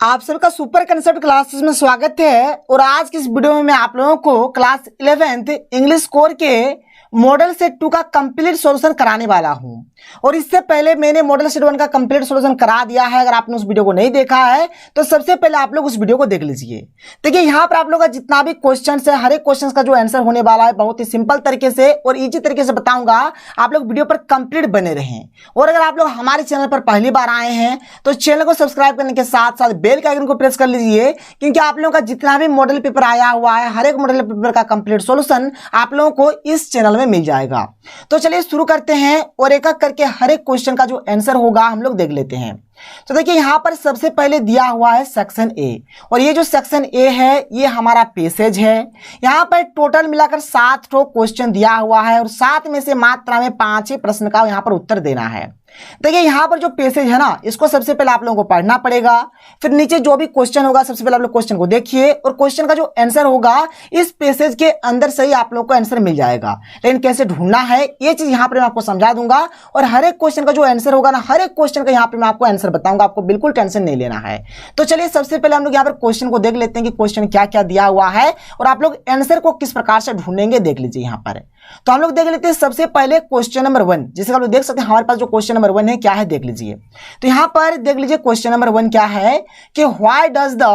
आप सबका super concept classes में स्वागत है। और आज की इस वीडियो में मैं आप लोगों को क्लास 11th इंग्लिश कोर के मॉडल सेट 2 का कंप्लीट सॉल्यूशन कराने वाला हूं। और इससे पहले मैंने मॉडल सेट 1 का कंप्लीट सॉल्यूशन करा दिया है। अगर आपने उस वीडियो को नहीं देखा है तो सबसे पहले आप लोग उस वीडियो को देख लीजिए। देखिए यहाँ पर आप लोगों का जितना भी क्वेश्चन है, हर एक क्वेश्चन का जो आंसर होने वाला है बहुत ही सिंपल तरीके से और इजी तरीके से बताऊंगा। आप लोग वीडियो पर कंप्लीट बने रहें। और अगर आप लोग हमारे चैनल पर पहली बार आए हैं तो चैनल को सब्सक्राइब करने के साथ साथ बेल के आइकन को प्रेस कर लीजिए, क्योंकि आप लोगों का जितना भी मॉडल पेपर आया हुआ है, हर एक मॉडल पेपर का कंप्लीट सॉल्यूशन आप लोगों को इस चैनल में मिल जाएगा। तो चलिए शुरू करते हैं और एक एक करके हर एक क्वेश्चन का जो आंसर होगा हम लोग देख लेते हैं। तो देखिए यहाँ पर सबसे पहले दिया हुआ है सेक्शन ए, और ये जो सेक्शन ए है ये हमारा पैसेज है। यहाँ पर टोटल मिलाकर 7 क्वेश्चन दिया हुआ है और 7 में से मात्रा में 5 ही प्रश्न का यहाँ पर उत्तर देना है। देखिए यहाँ पर जो पैसेज है ना, इसको सबसे पहले आप लोगों को पढ़ना पड़ेगा। फिर नीचे जो भी क्वेश्चन होगा सबसे पहले आप लोग क्वेश्चन को देखिए और क्वेश्चन का जो आंसर होगा इस पैसेज के अंदर से ही आप लोगों को आंसर मिल जाएगा। लेकिन कैसे ढूंढना है ये चीज यहाँ पर मैं आपको समझा दूंगा। और हर एक क्वेश्चन का जो आंसर होगा ना, हर एक क्वेश्चन का यहाँ पर मैं आपको आंसर बताऊंगा, आपको बिल्कुल टेंशन नहीं लेना है। तो चलिए सबसे पहले हम लोग यहाँ पर क्वेश्चन को देख लेते हैं कि क्वेश्चन क्या क्या दिया हुआ है और आप लोग आंसर को किस प्रकार से ढूंढेंगे देख लीजिए यहाँ पर। तो हम लोग देख लेते हैं सबसे पहले क्वेश्चन नंबर 1। जैसे आप लोग देख सकते हैं हमारे पास जो क्वेश्चन नंबर 1 है क्या है देख लीजिए। तो यहां पर देख लीजिए क्वेश्चन नंबर 1 क्या है कि why does the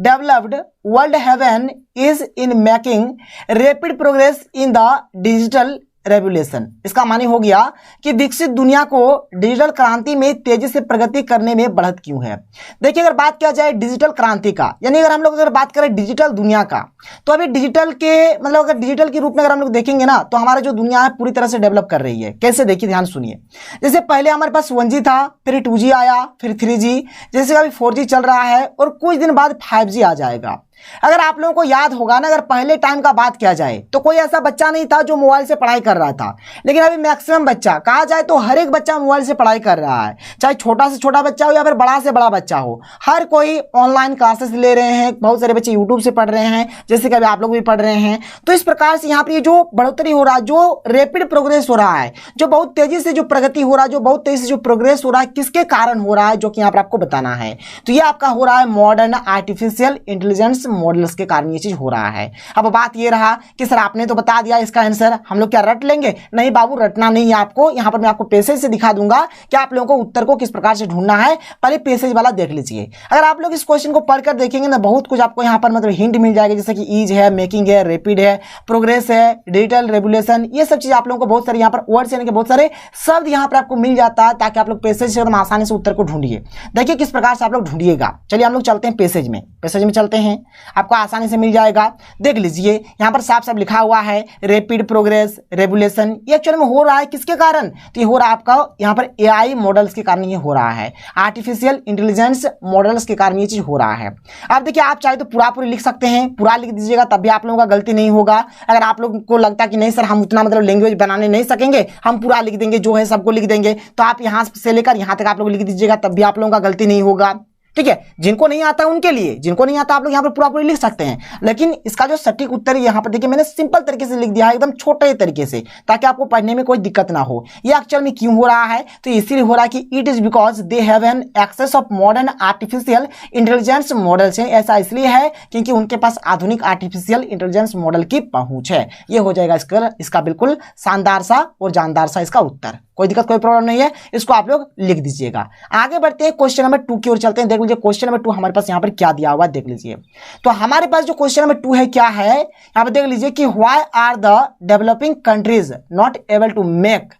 developed world heaven is in making rapid progress in the digital revolution. इसका मानी हो गया कि विकसित दुनिया को डिजिटल क्रांति में तेजी से प्रगति करने में बढ़त क्यों है। देखिए अगर बात किया जाए डिजिटल क्रांति का, यानी अगर हम लोग बात करें डिजिटल दुनिया का, तो अभी डिजिटल के मतलब अगर डिजिटल के रूप में अगर हम लोग देखेंगे ना तो हमारा जो दुनिया है पूरी तरह से डेवलप कर रही है। कैसे देखिए ध्यान सुनिए। जैसे पहले हमारे पास 1G था, फिर 2G आया, फिर 3G, जैसे अभी 4G चल रहा है और कुछ दिन बाद 5G आ जाएगा। अगर आप लोगों को याद होगा ना, अगर पहले टाइम का बात किया जाए तो कोई ऐसा बच्चा नहीं था जो मोबाइल से पढ़ाई कर रहा था। लेकिन अभी मैक्सिमम बच्चा कहा जाए तो हर एक बच्चा मोबाइल से पढ़ाई कर रहा है, चाहे छोटा से छोटा बच्चा हो या फिर बड़ा से बड़ा बच्चा हो। हर कोई ऑनलाइन क्लासेस ले रहे हैं, बहुत सारे बच्चे यूट्यूब से पढ़ रहे हैं, जैसे कि अभी आप लोग भी पढ़ रहे हैं। तो इस प्रकार से यहाँ पर जो बढ़ोतरी हो रहा है, जो रैपिड प्रोग्रेस हो रहा है, जो बहुत तेजी से जो प्रगति हो रहा है, जो बहुत तेजी से जो प्रोग्रेस हो रहा है, किसके कारण हो रहा है जो कि यहाँ पर आपको बताना है। तो ये आपका हो रहा है मॉडर्न आर्टिफिशियल इंटेलिजेंस मॉडल्स के कारण ये चीज हो रहा है। अब बात ये रहा कि सर आपने तो बता दिया इसका आंसर, हम लोग क्या रट लेंगे? नहीं बाबू, रटना नहीं है आपको। यहां पर मैं आपको पैसेज से दिखा दूंगा कि आप लोगों को उत्तर को किस प्रकार से ढूंढना है। पहले पैसेज वाला देख लीजिए। अगर आप लोग इस क्वेश्चन को पढ़कर देखेंगे ना, बहुत कुछ आपको यहां पर मतलब हिंट मिल जाएगा, जैसे कि ईज है, मेकिंग है, रैपिड है, प्रोग्रेस है, डिजिटल रेवोल्यूशन, ये सब चीज आप लोगों को बहुत सारे यहाँ पर वर्ड्स यानी कि बहुत सारे शब्द यहाँ पर आपको मिल जाता है, ताकि आप लोग पैसेज से एकदम आसानी से उत्तर को ढूंढिए। देखिए किस प्रकार से आप लोग ढूंढिएगा। चलिए हम लोग चलते हैं पैसेज में। पैसेज में चलते हैं, आपको आसानी से मिल जाएगा। देख लीजिए यहां पर साफ साफ लिखा हुआ है रैपिड प्रोग्रेस रेवोल्यूशन। ये एक्चुअल में हो रहा है किसके कारण? तो ये हो रहा है आपका यहां पर एआई मॉडल्स के कारण ये हो रहा है, आर्टिफिशियल इंटेलिजेंस मॉडल्स के कारण ये चीज हो रहा है। अब देखिए आप चाहे तो पूरा लिख सकते हैं, पूरा लिख दीजिएगा तब भी आप लोगों का गलती नहीं होगा। अगर आप लोगों को लगता है कि नहीं सर हम उतना मतलब लैंग्वेज बनाने नहीं सकेंगे, हम पूरा लिख देंगे, जो है सबको लिख देंगे, तो आप यहां से लेकर यहां तक आप लोग लिख दीजिएगा, तब भी आप लोगों का गलती नहीं होगा। ठीक है, जिनको नहीं आता उनके लिए, जिनको नहीं आता आप लोग यहाँ पर पूरा लिख सकते हैं। लेकिन इसका जो सटीक उत्तर यहाँ पर देखिए मैंने सिंपल तरीके से लिख दिया है, एकदम छोटे तरीके से, ताकि आपको पढ़ने में कोई दिक्कत ना हो। ये एक्चुअल में क्यों हो रहा है? तो इसीलिए हो रहा है कि it is because they have an access of modern artificial intelligence models है। ऐसा इसलिए है क्योंकि उनके पास आधुनिक आर्टिफिशियल इंटेलिजेंस मॉडल की पहुंच है। ये हो जाएगा इसका बिल्कुल शानदार सा और जानदार सा इसका उत्तर। कोई दिक्कत कोई प्रॉब्लम नहीं है, इसको आप लोग लिख दीजिएगा। आगे बढ़ते हैं क्वेश्चन नंबर 2 की ओर चलते हैं। देख लीजिए क्वेश्चन नंबर 2 हमारे पास यहाँ पर क्या दिया हुआ है देख लीजिए। तो हमारे पास जो क्वेश्चन नंबर 2 है क्या है, यहाँ पर देख लीजिए कि why are the developing countries not able to make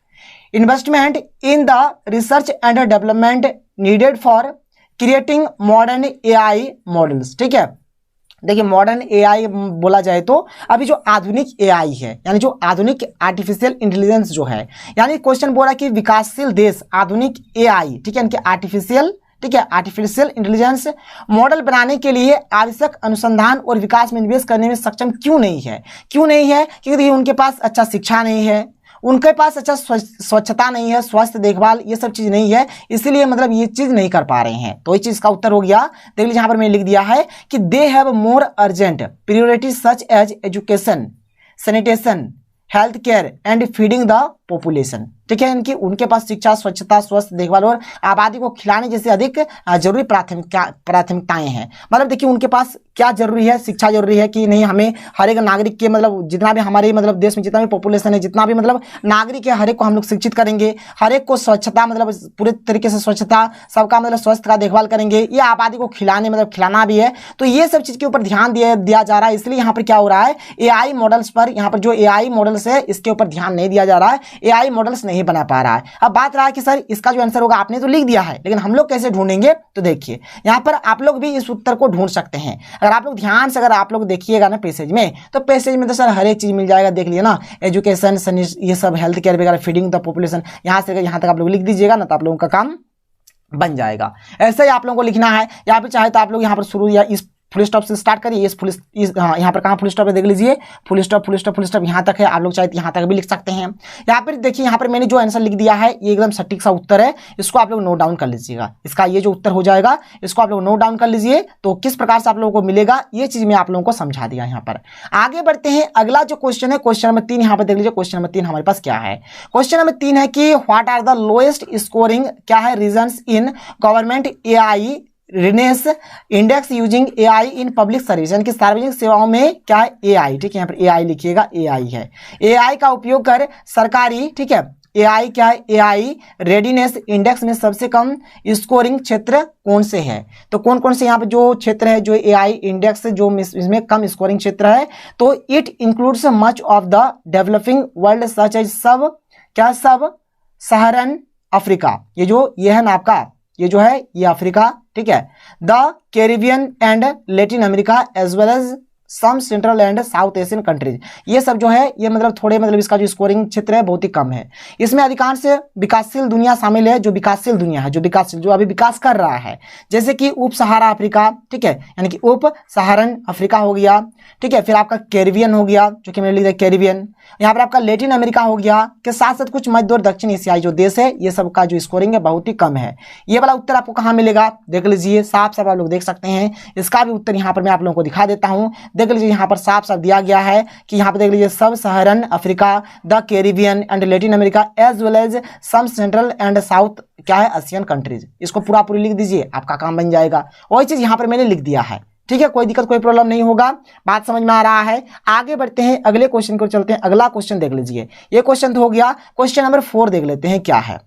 investment in the research and development needed for creating modern AI models. ठीक है, देखिए मॉडर्न एआई बोला जाए तो अभी जो आधुनिक एआई है, यानी जो आधुनिक आर्टिफिशियल इंटेलिजेंस जो है, यानी क्वेश्चन बोल रहा है कि विकासशील देश आधुनिक एआई, ठीक है, इनके आर्टिफिशियल इंटेलिजेंस मॉडल बनाने के लिए आवश्यक अनुसंधान और विकास में निवेश करने में सक्षम क्यों नहीं है? क्योंकि देखिए उनके पास अच्छा शिक्षा नहीं है, उनके पास अच्छा स्वच्छता नहीं है, स्वास्थ्य देखभाल ये सब चीज नहीं है, इसीलिए मतलब ये चीज नहीं कर पा रहे हैं। तो इस चीज का उत्तर हो गया। देख लीजिए यहाँ पर मैंने लिख दिया है कि they have more urgent priorities such as education, sanitation, health care and feeding the population. ठीक है, इनकी उनके पास शिक्षा, स्वच्छता, स्वस्थ देखभाल और आबादी को खिलाने जैसे अधिक जरूरी प्राथमिकताएं हैं। मतलब देखिए उनके पास क्या जरूरी है, शिक्षा जरूरी है कि नहीं, हमें हर एक नागरिक के मतलब जितना भी हमारे मतलब देश में जितना भी पॉपुलेशन है, जितना भी मतलब नागरिक है, हर एक को हम लोग शिक्षित करेंगे, हर एक को स्वच्छता मतलब पूरे तरीके से स्वच्छता, सबका मतलब स्वास्थ्य का देखभाल करेंगे, ये आबादी को खिलाने मतलब खिलाना भी है। तो ये सब चीज के ऊपर ध्यान दिया जा रहा है। इसलिए यहाँ पर क्या हो रहा है, एआई मॉडल्स पर, यहाँ पर जो एआई मॉडल्स है इसके ऊपर ध्यान नहीं दिया जा रहा है, एआई मॉडल्स नहीं बना पा रहा है। अब बात रहा है कि सर इसका जो आंसर होगा आपने तो लिख दिया है, लेकिन हम लोग कैसे ढूंढेंगे, तो देखिए यहाँ पर आप लोग भी इस उत्तर को ढूंढ सकते हैं। अगर आप लोग ध्यान से अगर आप लोग देखिएगा ना पैसेज में, तो पैसेज में तो सर हर एक चीज मिल जाएगा, देख लिए ना, एजुकेशन, ये सब, हेल्थ केयर वगैरह, फीडिंग द पॉपुलेशन, यहाँ से यहाँ तक आप लोग लिख दीजिएगा ना, तो आप लोगों का काम बन जाएगा। ऐसे ही आप लोगों को लिखना है, या फिर चाहे तो आप लोग यहाँ पर शुरू या इस फुल स्टॉप से स्टार्ट करिए, यहाँ पर कहाँ फुल स्टॉप है देख लीजिए, फुल स्टॉप यहाँ तक है, आप लोग चाहे यहाँ तक भी लिख सकते हैं। यहाँ पर देखिए यहाँ पर मैंने जो आंसर लिख दिया है ये एकदम सटीक सा उत्तर है, इसको आप लोग नोट डाउन कर लीजिएगा। इसका ये जो उत्तर हो जाएगा इसको आप लोग नोट डाउन कर लीजिए, तो किस प्रकार से आप लोगों को मिलेगा ये चीज मैं आप लोगों को समझा दिया। यहाँ पर आगे बढ़ते हैं, अगला जो क्वेश्चन है क्वेश्चन नंबर 3, यहाँ पर देख लीजिए क्वेश्चन नंबर 3 हमारे पास क्या है। क्वेश्चन नंबर 3 है कि what are the lowest scoring क्या है regions in government AI readiness index using AI in public service, यानी कि सार्वजनिक सेवाओं में क्या है एआई, ठीक है, यहाँ पर एआई लिखिएगा, एआई है, एआई का उपयोग कर सरकारी, ठीक है, एआई क्या है, एआई रेडीनेस इंडेक्स में सबसे कम स्कोरिंग क्षेत्र कौन से है। तो कौन कौन से यहाँ पे जो क्षेत्र है जो एआई इंडेक्स जो इसमें कम स्कोरिंग क्षेत्र है, तो it includes much of the developing world such as sub Saharan Africa, ये है ना आपका, ये जो है ये अफ्रीका, ठीक है, the Caribbean and Latin America as well as some central and south Asian countries, ये सब जो है ये मतलब थोड़े मतलब इसका जो स्कोरिंग क्षेत्र है बहुत ही कम है। इसमें अधिकांश विकासशील दुनिया शामिल है, जो विकासशील दुनिया है, जो अभी विकास कर रहा है, जैसे कि उप सहारा अफ्रीका, ठीक है, यानी कि उप सहारन अफ्रीका हो गया, ठीक है, फिर आपका कैरिबियन हो गया जो कि मैंने लिख दिया कैरिबियन, यहाँ पर आपका लैटिन अमेरिका हो गया, के साथ साथ कुछ मध्य और दक्षिण एशियाई जो देश है ये सब का जो स्कोरिंग है बहुत ही कम है। ये वाला उत्तर आपको कहाँ मिलेगा देख लीजिए, साफ साफ आप लोग देख सकते हैं, इसका भी उत्तर यहाँ पर मैं आप लोगों को दिखा देता हूँ। देख लीजिए यहाँ पर साफ साफ दिया गया है कि यहाँ पर देख लीजिए sub Saharan Africa, the Caribbean and Latin America as well as some central and south क्या है एशियन कंट्रीज, इसको पूरा लिख दीजिए, आपका काम बन जाएगा। वही चीज यहाँ पर मैंने लिख दिया है, ठीक है, कोई दिक्कत कोई प्रॉब्लम नहीं होगा, बात समझ में आ रहा है। आगे बढ़ते हैं, अगले क्वेश्चन को चलते हैं। अगला क्वेश्चन देख लीजिए, ये क्वेश्चन तो हो गया, क्वेश्चन नंबर 4 देख लेते हैं क्या है।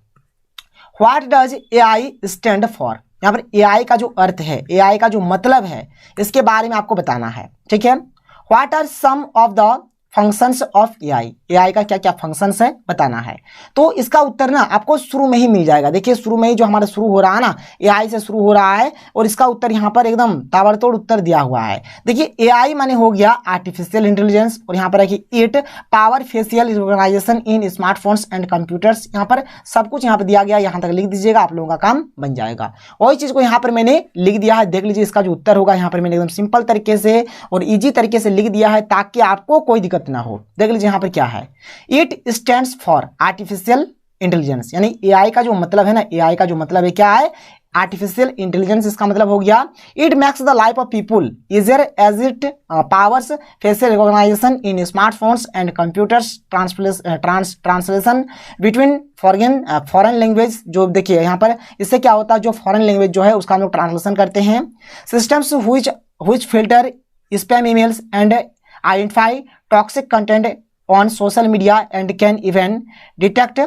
What does AI stand for, यहाँ पर एआई का जो अर्थ है, एआई का जो मतलब है, इसके बारे में आपको बताना है, ठीक है। What are some of the functions of AI, AI का क्या क्या फंक्शंस है बताना है। तो इसका उत्तर ना आपको शुरू में ही मिल जाएगा, देखिए शुरू में ही जो हमारा शुरू हो रहा है ना, एआई से शुरू हो रहा है, और इसका उत्तर यहाँ पर एकदम ताबड़तोड़ उत्तर दिया हुआ है। देखिए एआई माने हो गया आर्टिफिशियल इंटेलिजेंस, और यहाँ पर है कि it power facial recognition in smartphones and computers, यहाँ पर सब कुछ यहाँ पर दिया गया, यहाँ तक लिख दीजिएगा, आप लोगों का काम बन जाएगा। वही चीज को यहाँ पर मैंने लिख दिया है, देख लीजिए इसका जो उत्तर होगा यहाँ पर मैंने एकदम सिंपल तरीके से और ईजी तरीके से लिख दिया है ताकि आपको कोई दिक्कत ना हो। देख लीजिए यहाँ पर क्या है, it stands for artificial intelligence, यानी एआई का जो मतलब है ना, एआई का जो मतलब है क्या है, आर्टिफिशियल इंटेलिजेंस, इसका मतलब हो गया it makes the life of people easier as it powers facial recognition in smartphones and computers, translation between foreign language, जो देखिए यहाँ पर इससे क्या होता है, जो फॉरेन लैंग्वेज जो है उसका हम लोग ट्रांसलेशन करते हैं, systems which filter spam emails and identify toxic content on social media and can even detect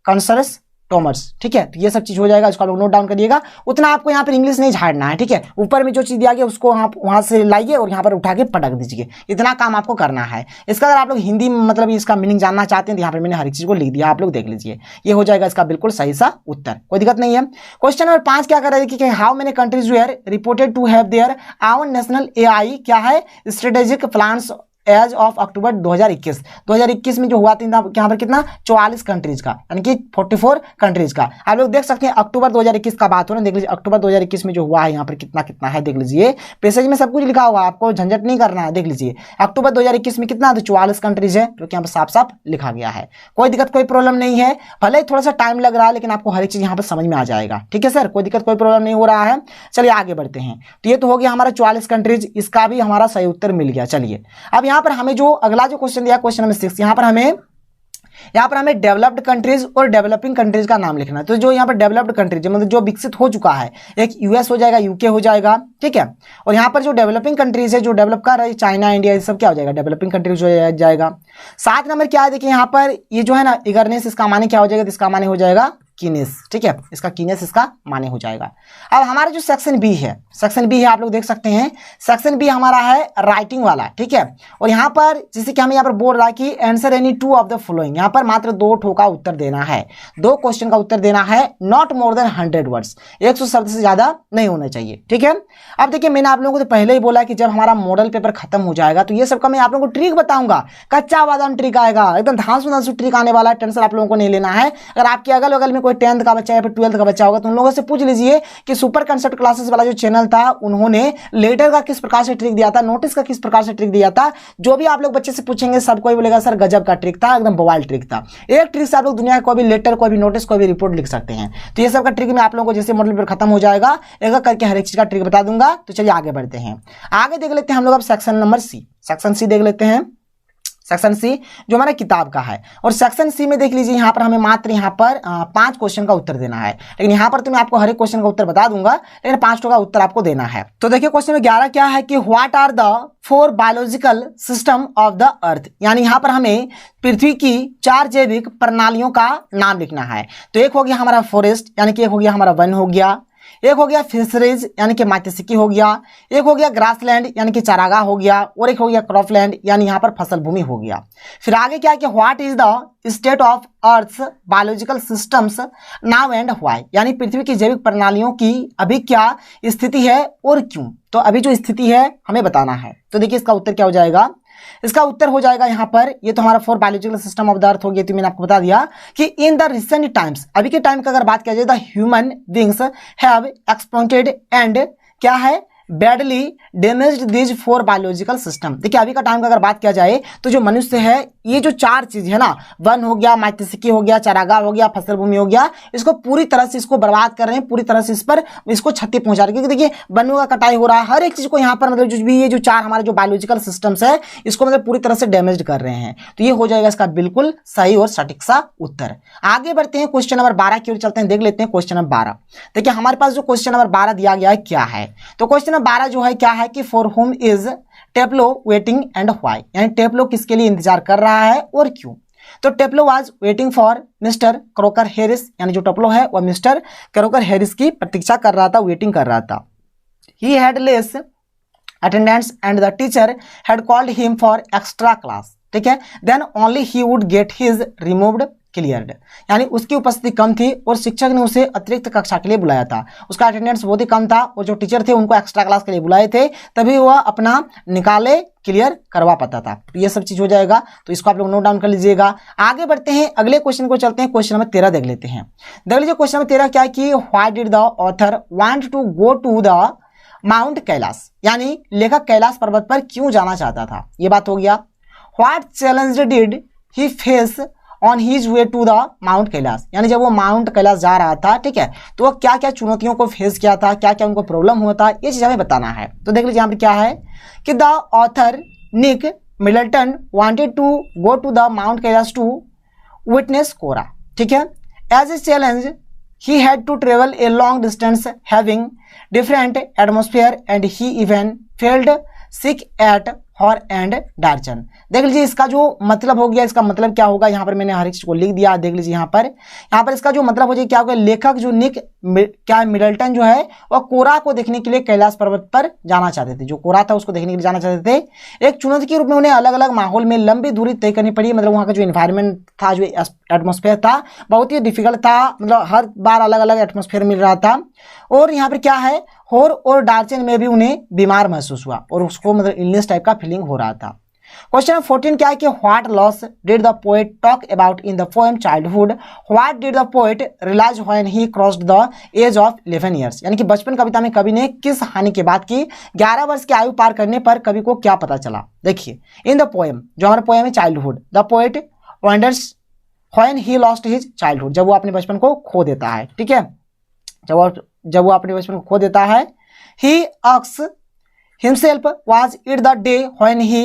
cancerous tumours, ठीक है। तो ये सब चीज हो जाएगा, इसको आप लोग नोट डाउन करिएगा। उतना आपको यहाँ पर इंग्लिश नहीं झाड़ना है, ठीक है, ऊपर में जो चीज दिया गया उसको आप वहां से लाइए और यहाँ पर उठा के पटक दीजिए, इतना काम आपको करना है। इसका अगर आप लोग हिंदी मतलब इसका मीनिंग जानना चाहते हैं तो यहाँ पर मैंने हर एक चीज को लिख दिया, आप लोग देख लीजिए, ये हो जाएगा इसका बिल्कुल सही सा उत्तर, कोई दिक्कत नहीं है। क्वेश्चन नंबर 5 क्या कर रहे हैं कि how many countries were reported to have their our national AI क्या है strategic plans as of October 2021 में जो हुआ था यहाँ पर कितना 44 कंट्रीज का, यानी कि 44 कंट्रीज का। आप लोग देख सकते हैं अक्टूबर 2021 का बात हो रहा है, देख लीजिए अक्टूबर 2021 में जो हुआ है यहाँ पर कितना कितना है, देख लीजिए पैसेज में सब कुछ लिखा हुआ, आपको झंझट नहीं करना है। देख लीजिए अक्टूबर 2021 में कितना, तो 44 कंट्रीज है, जो कि यहाँ पर साफ साफ लिखा गया है। कोई दिक्कत कोई प्रॉब्लम नहीं है, भले ही थोड़ा सा टाइम लग रहा है लेकिन आपको हर एक चीज यहाँ पर समझ में आ जाएगा, ठीक है सर, कोई दिक्कत कोई प्रॉब्लम नहीं हो रहा है। चलिए आगे बढ़ते हैं, तो ये तो हो गया हमारा 44 कंट्रीज, इसका भी हमारा सही उत्तर मिल गया। चलिए अब यहाँ पर हमें जो अगला जो क्वेश्चन दिया क्वेश्चन नंबर 6, यहाँ पर हमें यहाँ पर हमें डेवलप्ड कंट्रीज और डेवलपिंग कंट्रीज का नाम लिखना है। तो जो यहाँ पर डेवलप्ड कंट्रीज मतलब जो विकसित हो चुका है, एक यूएस हो जाएगा, यूके हो जाएगा, ठीक है। और यहाँ पर जो डेवलपिंग कंट्रीज है, जो डेवलप कर रही है, चाइना, इंडिया, ये सब क्या हो जाएगा, डेवलपिंग कंट्रीज हो जाएगा। 7 नंबर क्या है, देखिए यहाँ पर ये जो है ना इगरनेस, इसका माने क्या हो जाएगा, इसका माने हो जाएगा कीनेस, ठीक है, इसका कीनेस इसका माने हो जाएगा। अब हमारा जो सेक्शन बी है, सेक्शन बी है, आप लोग देख सकते हैं, सेक्शन बी हमारा है राइटिंग वाला, ठीक है। और यहाँ पर जैसे कि हमें यहाँ पर बोल रहा है कि answer any 2 of the following, यहाँ पर मात्र 2 ठो का उत्तर देना है, 2 क्वेश्चन का उत्तर देना है, नॉट मोर देन 100 वर्ड्स, 100 शब्द से ज्यादा नहीं होना चाहिए, ठीक है। अब देखिए मैंने आप लोगों को तो पहले ही बोला कि जब हमारा मॉडल पेपर खत्म हो जाएगा तो ये सब का मैं आप लोगों को ट्रिक बताऊंगा, कच्चा बादाम ट्रिक आएगा, एकदम धांसू ट्रिक आने वाला है, टेंशन आप लोगों को नहीं लेना है। अगर आपके अगल बगल में कोई 10th का बच्चा या फिर 12th का बच्चा होगा तो उन लोगों से पूछ लीजिए कि सुपर कंसेप्ट क्लासेस वाला जो चैनल था उन्होंने लेटर का किस प्रकार से ट्रिक दिया था, नोटिस का किस प्रकार से ट्रिक दिया था। जो भी आप लोग बच्चे से पूछेंगे सब कोई बोलेगा सर गजब का ट्रिक था, एकदम बवाल ट्रिक था। एक ट्रिक से आप लोग दुनिया का कोई भी लेटर, कोई भी नोटिस, कोई भी रिपोर्ट लिख सकते हैं। तो ये सब का ट्रिक मैं आप लोगों को जैसे मॉडल पेपर खत्म हो जाएगा एक करके हर एक चीज का ट्रिक बता दूंगा। तो चलिए आगे बढ़ते हैं, आगे देख लेते हैं हम लोग अब section number C, section C देख लेते हैं। सेक्शन सी जो हमारा किताब का है, और सेक्शन सी में देख लीजिए यहाँ पर हमें मात्र यहाँ पर 5 क्वेश्चन का उत्तर देना है, लेकिन यहाँ पर तो मैं आपको हर एक क्वेश्चन का उत्तर बता दूंगा, लेकिन 5 का उत्तर आपको देना है। तो देखिए क्वेश्चन में 11 क्या है कि what are the 4 biological system of the earth, यानी यहाँ पर हमें पृथ्वी की 4 जैविक प्रणालियों का नाम लिखना है। तो एक हो गया हमारा फॉरेस्ट, यानी कि एक हो गया हमारा वन हो गया, एक हो गया फिशरीज यानी कि मात्स्यिकी हो गया, एक हो गया ग्रासलैंड यानी कि चारागाह हो गया, और एक हो गया क्रॉपलैंड यानी यहाँ पर फसल भूमि हो गया। फिर आगे क्या है कि what is the state of earth's biological systems now and why, यानी पृथ्वी की जैविक प्रणालियों की अभी क्या स्थिति है और क्यों। तो अभी जो स्थिति है हमें बताना है। तो देखिए इसका उत्तर क्या हो जाएगा, इसका उत्तर हो जाएगा यहाँ पर, ये तो हमारा 4 बायोलॉजिकल सिस्टम ऑफ द अर्थ हो गया। तो मैंने आपको बता दिया कि इन द रिसेंट टाइम्स, अभी के टाइम का अगर बात किया जाए, the human beings have exploited and क्या है badly damaged these 4 biological system. देखिए अभी का टाइम का अगर बात किया जाए तो जो मनुष्य है ये जो 4 चीज है ना, वन हो गया, मात्स्यिकी हो गया, चारागाह हो गया, फसल भूमि हो गया, इसको पूरी तरह से इसको बर्बाद कर रहे हैं, पूरी तरह से इस पर इसको क्षति पहुंचा रहे हैं। क्योंकि देखिए वनों का कटाई हो रहा है, हर एक चीज को यहाँ पर मतलब जो भी ये जो 4 हमारे जो बायोलॉजिकल सिस्टम्स है इसको मतलब पूरी तरह से डैमेज कर रहे हैं। तो ये हो जाएगा इसका बिल्कुल सही और सटीक सा उत्तर। आगे बढ़ते हैं क्वेश्चन नंबर 12 की ओर चलते हैं, देख लेते हैं क्वेश्चन नंबर 12। देखिए हमारे पास जो क्वेश्चन नंबर 12 दिया गया है क्या है, तो क्वेश्चन नंबर 12 जो है क्या है कि for whom is Taplow waiting and why, यानी टेप्लो किसके लिए इंतजार कर रहा है और क्यों। तो Taplow was waiting for Mr Crocker Harris, यानी जो टेप्लो है वह मिस्टर क्रोकर हैरिस की प्रतीक्षा कर रहा था, वेटिंग कर रहा था। He had less attendance and the teacher had called him for extra class, ठीक है, then only he would get his removed cleared, यानी उसकी उपस्थिति कम थी और शिक्षक ने उसे अतिरिक्त कक्षा के लिए बुलाया था। उसका अटेंडेंस बहुत ही कम था और जो टीचर थे उनको एक्स्ट्रा क्लास के लिए बुलाए थे, तभी वह अपना निकाले क्लियर करवा पाता था। तो ये सब चीज हो जाएगा, तो इसको आप लोग नोट डाउन कर लीजिएगा। आगे बढ़ते हैं, अगले क्वेश्चन को चलते हैं, क्वेश्चन नंबर 13 देख लेते हैं। देख लीजिए क्वेश्चन नंबर 13 क्या है कि why did the author want to go to the mount Kailash, यानी लेखक कैलाश पर्वत पर क्यों जाना चाहता था, ये बात हो गया। What challenge did he face on his way to the mount Kailash, यानी जब वो माउंट कैलाश जा रहा था, ठीक है, तो वो क्या क्या चुनौतियों को फेस किया था, क्या क्या उनको प्रॉब्लम हुआ था, ये चीज हमें बताना है। तो देख लीजिए यहाँ पे क्या है कि the author Nick Middleton wanted to go to the mount Kailash to witness kora, ठीक है, as a challenge he had to travel a long distance having different atmosphere and he even felt sick at Hor and Darchen. देख लीजिए इसका जो मतलब हो गया, इसका मतलब क्या होगा, यहाँ पर मैंने हर एक चीज को लिख दिया। देख लीजिए यहाँ पर इसका जो मतलब हो जाए क्या होगा, लेखक जो निक क्या मिडल्टन जो है वह कोरा को देखने के लिए कैलाश पर्वत पर जाना चाहते थे, जो कोरा था उसको देखने के लिए जाना चाहते थे। एक चुनौती के रूप में उन्हें अलग अलग माहौल में लंबी दूरी तय करनी पड़ी, मतलब वहाँ का जो इन्वायरमेंट था, जो एटमोस्फेयर था बहुत ही डिफिकल्ट था, मतलब हर बार अलग अलग एटमोस्फेयर मिल रहा था। और यहाँ पर क्या है, होर और डार्चन में भी उन्हें बीमार महसूस हुआ और उसको मतलब इलनेस टाइप का फीलिंग हो रहा था। क्वेश्चन नंबर 14 क्या है कि what loss did the poet talk about in the poem childhood, what did the poet realise when he crossed the age of 11 years, यानी कि बचपन कविता में कवि ने किस हानि के बाद की 11 वर्ष की आयु पार करने पर कवि को क्या पता चला। देखिए इन द पोएम, जो हमारा पोएम है childhood, the poet wonders when he lost his childhood, जब वो अपने बचपन को खो देता है, ठीक है, जब वो अपने बचपन को खो देता है। He asks himself was it the day when he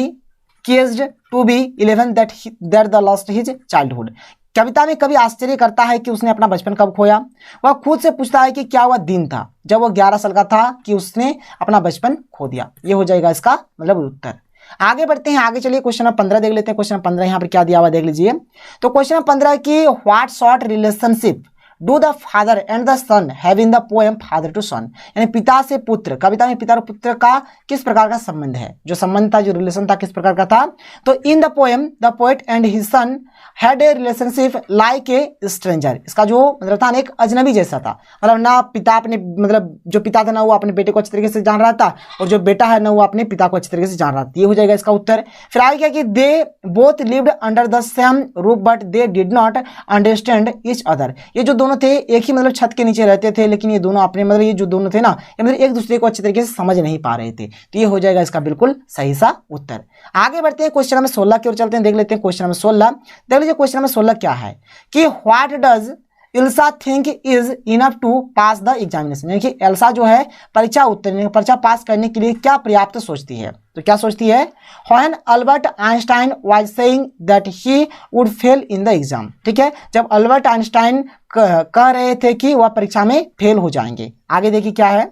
ceased to be 11 that the lost his childhood. कविता में कवि आश्चर्य करता है कि उसने अपना बचपन कब खोया। वह खुद से पूछता है कि क्या वह दिन था जब वह 11 साल का था कि उसने अपना बचपन खो दिया। ये हो जाएगा इसका मतलब उत्तर। आगे बढ़ते हैं, आगे चलिए क्वेश्चन नंबर 15 देख लेते हैं। क्वेश्चन नंबर 15 यहाँ पर क्या दिया हुआ देख लीजिए। तो क्वेश्चन नंबर 15 की what sort relationship do the father and the son have in the poem father to son, यानी पिता से पुत्र, कविता में पिता और पुत्र का किस प्रकार का संबंध है, जो संबंध था, जो रिलेशन था, किस प्रकार का था। तो इन the poem the poet and his son had a relationship like a stranger. इसका जो मतलब था एक अजनबी जैसा था, मतलब ना पिता अपने मतलब जो पिता था ना वो अपने बेटे को अच्छी तरीके से जान रहा था, और जो बेटा है ना वो अपने पिता को अच्छी तरीके से जान रहा था। ये हो जाएगा इसका उत्तर। फिर आगे क्या कि they both lived under the same roof but they did not understand each other. ये जो दोनों थे एक ही मतलब छत के नीचे रहते थे, लेकिन ये दोनों अपने मतलब ये जो दोनों थे ना ये मतलब एक दूसरे को अच्छी तरीके से समझ नहीं पा रहे थे। तो ये हो जाएगा इसका बिल्कुल सही सा उत्तर। आगे बढ़ते हैं, क्वेश्चन नंबर 16 की ओर चलते हैं, देख लेते हैं क्वेश्चन नंबर 16। देख लीजिए क्वेश्चन नंबर 16 क्या है कि what does Elsa think is enough to pass the examination, यानी कि एल्सा जो है परीक्षा उत्तीर्ण, परीक्षा पास करने के लिए क्या पर्याप्त सोचती है। तो क्या सोचती है, when Albert Einstein was saying that he would fail in the exam. ठीक है, जब अल्बर्ट आइंस्टाइन कह रहे थे कि वह परीक्षा में फेल हो जाएंगे। आगे देखिए क्या है,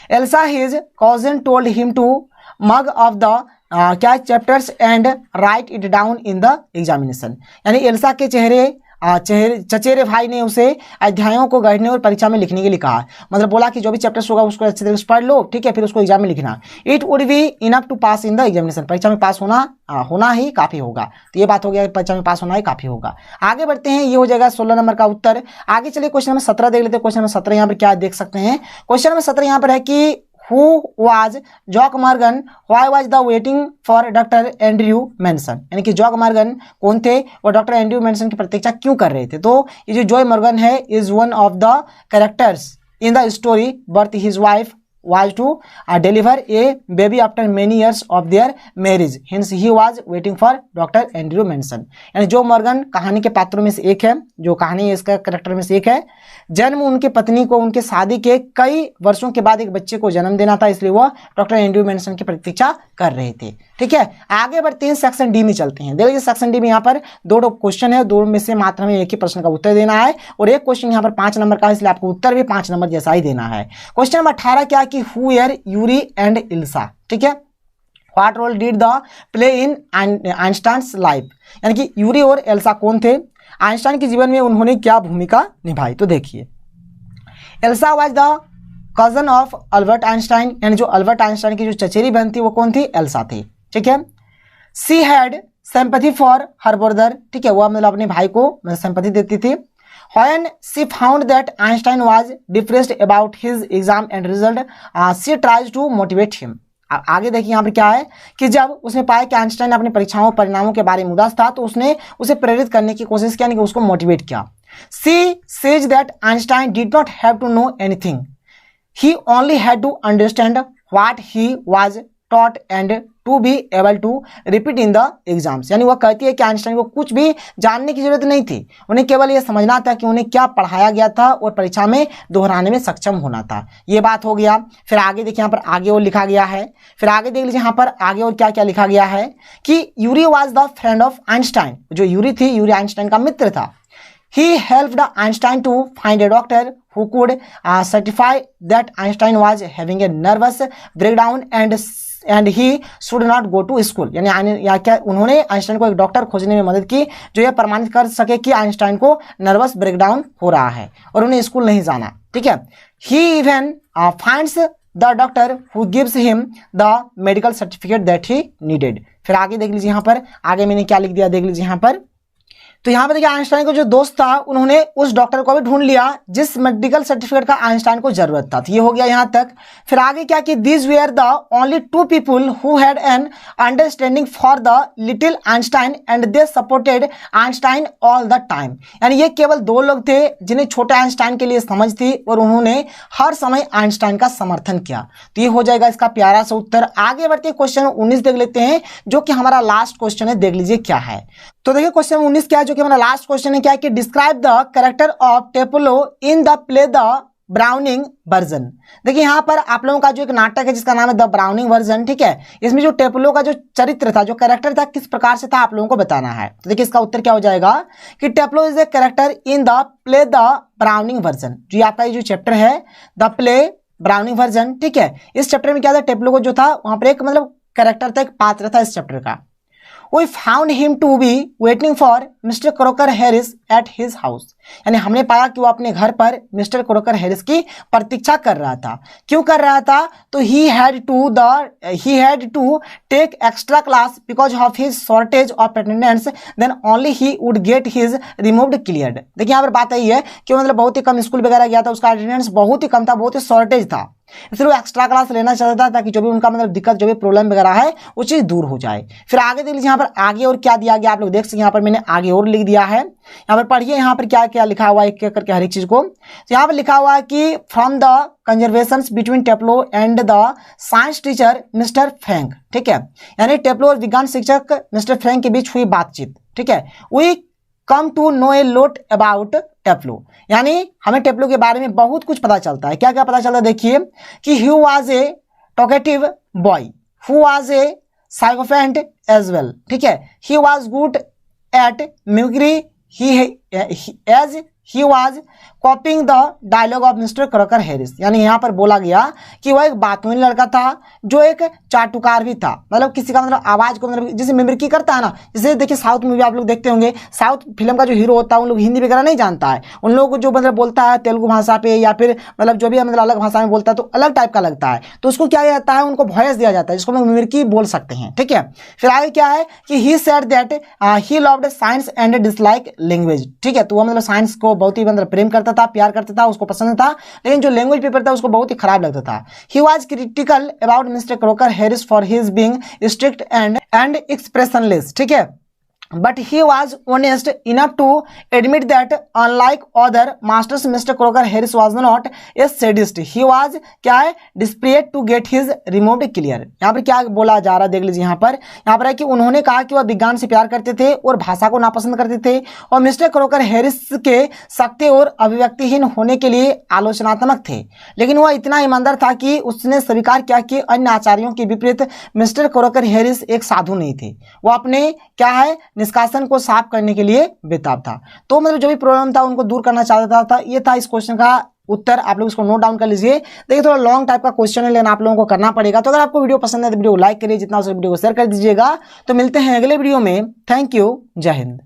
Elsa his cousin told him to mug of the क्या chapters and write it down in the examination, यानी एल्सा के चचेरे भाई ने उसे अध्यायों को गढ़ने और परीक्षा में लिखने के लिए कहा। मतलब बोला कि जो भी चैप्टर्स होगा उसको अच्छे तरीके से पढ़ लो, ठीक है, फिर उसको एग्जाम में लिखना। It would be enough to pass in the examination, परीक्षा में पास होना ही काफी होगा। तो ये बात हो गया, परीक्षा में पास होना ही काफी होगा। आगे बढ़ते हैं, ये हो जाएगा 16 नंबर का उत्तर। आगे चलिए क्वेश्चन नंबर 17 देख लेते हैं। क्वेश्चन नंबर 17 यहाँ पर क्या देख सकते हैं, क्वेश्चन नंबर 17 यहाँ पर है कि Who was Jock Morgan? Why was the waiting for doctor Andrew Manson, यानी कि जॉक मॉर्गन कौन थे, वो डॉक्टर एंड्रयू मेंसन की प्रतीक्षा क्यों कर रहे थे। तो ये जो जॉय मॉर्गन है is one of the characters in the story but his wife was to deliver a baby after many years of their marriage, hence he was waiting for doctor Andrew Manson. यानी जो Morgan कहानी के पात्रों में से एक है, जो कहानी इसका कैरेक्टर में से एक है। जन्म उनके पत्नी को उनके शादी के कई वर्षों के बाद एक बच्चे को जन्म देना था, इसलिए वह डॉक्टर एंड्रयू मेंसन की प्रतीक्षा कर रहे थे। ठीक है, आगे बढ़ते हैं, सेक्शन डी में चलते हैं। देखिए सेक्शन डी में यहाँ पर दो क्वेश्चन है, दो में से मात्र हमें एक ही प्रश्न का उत्तर देना है, और एक क्वेश्चन यहाँ पर 5 नंबर का है, इसलिए आपको उत्तर भी 5 नंबर जैसा ही देना है। क्वेश्चन नंबर 18 क्या कि who were Yuri and Elsa. ठीक है, what role did the play in Einstein's life, यानी कि यूरी और एल्सा कौन थे, आइंस्टाइन के जीवन में उन्होंने क्या भूमिका निभाई। तो देखिए Elsa was the cousin of Albert Einstein, यानी जो अल्बर्ट आइंस्टाइन की जो चचेरी बहन थी वो कौन थी, एल्सा थी। ठीक है, she had sympathy for her brother, ठीक है, वह मतलब अपने भाई को सिंपैथी देती थी। When she found that Einstein was depressed about his exam and result, she tries to motivate him. आगे देखिए यहाँ पर क्या है कि जब उसने पाया कि आइंस्टाइन अपने परीक्षाओं परिणामों के बारे में उदास था, तो उसने उसे प्रेरित करने की कोशिश किया, उसको मोटिवेट किया। She says that Einstein did not have to know anything. He only had to understand what he was taught and to be able to repeat in the exams, यानी वह कहती है कि आइंस्टाइन को कुछ भी जानने की जरूरत नहीं थी, उन्हें केवल यह समझना था कि उन्हें क्या पढ़ाया गया था और परीक्षा में दोहराने में सक्षम होना था। ये बात हो गया। फिर आगे देखिए यहाँ पर आगे और लिखा गया है, फिर आगे देख लीजिए यहाँ पर आगे और क्या क्या लिखा गया है कि Yuri was the friend of Einstein, जो यूरी थी यूरी आइंस्टाइन का मित्र था। He helped Einstein to find a doctor who could certify that Einstein was having a nervous breakdown and he should not go to school, यानी क्या उन्होंने Einstein को एक doctor खोजने में मदद की जो यह प्रमाणित कर सके कि आइंस्टाइन को नर्वस ब्रेकडाउन हो रहा है और उन्हें स्कूल नहीं जाना। ठीक है, he even finds the doctor who gives him the medical certificate that he needed। फिर आगे देख लीजिए यहाँ पर आगे मैंने क्या लिख दिया, देख लीजिए यहाँ पर। तो यहाँ पे देखिए आइंस्टाइन को जो दोस्त था उन्होंने उस डॉक्टर को भी ढूंढ लिया जिस मेडिकल सर्टिफिकेट का आइंस्टाइन को जरूरत था। तो ये हो गया यहाँ तक। फिर आगे क्या कि these where the only 2 people who had an understanding for the little Einstein and they supported Einstein all the time, यानी ये केवल 2 लोग थे जिन्हें छोटे आइंस्टाइन के लिए समझ थी और उन्होंने हर समय आइंस्टाइन का समर्थन किया। तो ये हो जाएगा इसका प्यारा सा उत्तर। आगे बढ़ते क्वेश्चन 19 देख लेते हैं जो कि हमारा लास्ट क्वेश्चन है, देख लीजिए क्या है। तो देखिए क्वेश्चन 19 क्या है जो कि हमारा लास्ट क्वेश्चन है, क्या है कि describe the character of Taplow in the play the Browning Version. देखिए यहाँ पर आप लोगों का जो एक नाटक है जिसका नाम है द ब्राउनिंग वर्जन, ठीक है, इसमें जो टेप्लो का जो चरित्र था, जो कैरेक्टर था, किस प्रकार से था आप लोगों को बताना है। तो देखिए इसका उत्तर क्या हो जाएगा कि Taplow is a character in the play the Browning Version. जो आपका ये जो चैप्टर है द प्ले ब्राउनिंग वर्जन, ठीक है, इस चैप्टर में क्या था, टेप्लो को जो था वहां पर एक मतलब कैरेक्टर था, एक पात्र था इस चैप्टर का। We found him to be waiting for Mr. Crocker Harris at his house। यानी हमने पाया कि वो अपने घर पर मिस्टर क्रोकर हैरिस की प्रतीक्षा कर रहा था। क्यों कर रहा था? तो he had to take extra class because of his shortage of attendance, then only he would get his removed cleared। देखिए यहाँ पर बात यही है कि मतलब बहुत ही कम स्कूल वगैरह गया था, उसका अटेंडेंस बहुत ही कम था, बहुत ही शॉर्टेज था, इसलिए वो एक्स्ट्रा क्लास लेना चाहता था ताकि जो भी उनका मतलब दिक्कत, जो भी प्रॉब्लम वगैरह है वो चीज दूर हो जाए। फिर आगे देख लीजिए यहाँ पर आगे और क्या दिया गया, आप लोग देख सकते हैं यहाँ पर मैंने आगे और लिख दिया है। यहाँ पर पढ़िए यहाँ पर क्या क्या लिखा हुआ है एक करके हर एक चीज को। तो यहाँ पर लिखा हुआ है कि from the conversations between Taplow and the science teacher Mr Frank, ठीक है, यानी टेप्लो और विज्ञान शिक्षक मिस्टर फ्रैंक के बीच हुई बातचीत, ठीक है, we come to know a lot about Taplow, यानी हमें टेप्लो के बारे में बहुत कुछ पता चलता है। क्या क्या पता चलता है देखिए कि he was a talkative boy who was a sycophant as well, ठीक है, he was good at mimicry, he was copying the dialogue of Mr. Crocker Harris। यानी यहाँ पर बोला गया कि वह एक बातूनी लड़का था जो एक चाटुकार भी था, मतलब किसी का मतलब आवाज को मतलब जैसे मिमिक्री करता है ना, जैसे देखिए साउथ मूवी आप लोग देखते होंगे, साउथ फिल्म का जो हीरो होता है उन लोग हिंदी वगैरह नहीं जानता है, उन लोगों को जो मतलब बोलता है तेलुगु भाषा पे या फिर मतलब जो भी मतलब अलग भाषा में बोलता है तो अलग टाइप का लगता है, तो उसको क्या जाता है, उनको वॉइस दिया जाता है जिसको हम मिमिक्री बोल सकते हैं, ठीक है। फिर आगे क्या है कि he said that he loved science and dislike language, ठीक है, तो वो मतलब साइंस को बहुत ही मतलब प्रेम करता था, प्यार करता था, उसको पसंद था, लेकिन जो लैंग्वेज पेपर था उसको बहुत ही खराब लगता था। He was critical about mister Crocker Harris for his being strict and expressionless, ठीक है, but he was honest enough to admit that unlike other masters Mr. Crocker Harris was not a sadist, he was क्या है desperate to get his removed clear। यहाँ पर क्या बोला जा रहा है देख लीजिए, यहाँ पर है कि उन्होंने कहा कि वह विज्ञान से प्यार करते थे और भाषा को नापसंद करते थे और मिस्टर क्रोकर हैरिस के सख्ते और अभिव्यक्तिहीन होने के लिए आलोचनात्मक थे, लेकिन वह इतना ईमानदार था कि उसने स्वीकार किया कि अन्य आचार्यों के विपरीत मिस्टर क्रोकर हैरिस एक साधु नहीं थे, वो अपने क्या है निष्कासन को साफ करने के लिए बेताब था। तो मतलब जो भी प्रॉब्लम था उनको दूर करना चाहता था। ये था इस क्वेश्चन का उत्तर, आप लोग इसको नोट डाउन कर लीजिए। देखिए थोड़ा लॉन्ग टाइप का क्वेश्चन है लेकिन आप लोगों को करना पड़ेगा। तो अगर आपको वीडियो पसंद है तो वीडियो को लाइक करिए, जितना हो सके वीडियो को शेयर कर दीजिएगा। तो मिलते हैं अगले वीडियो में। थैंक यू, जय हिंद।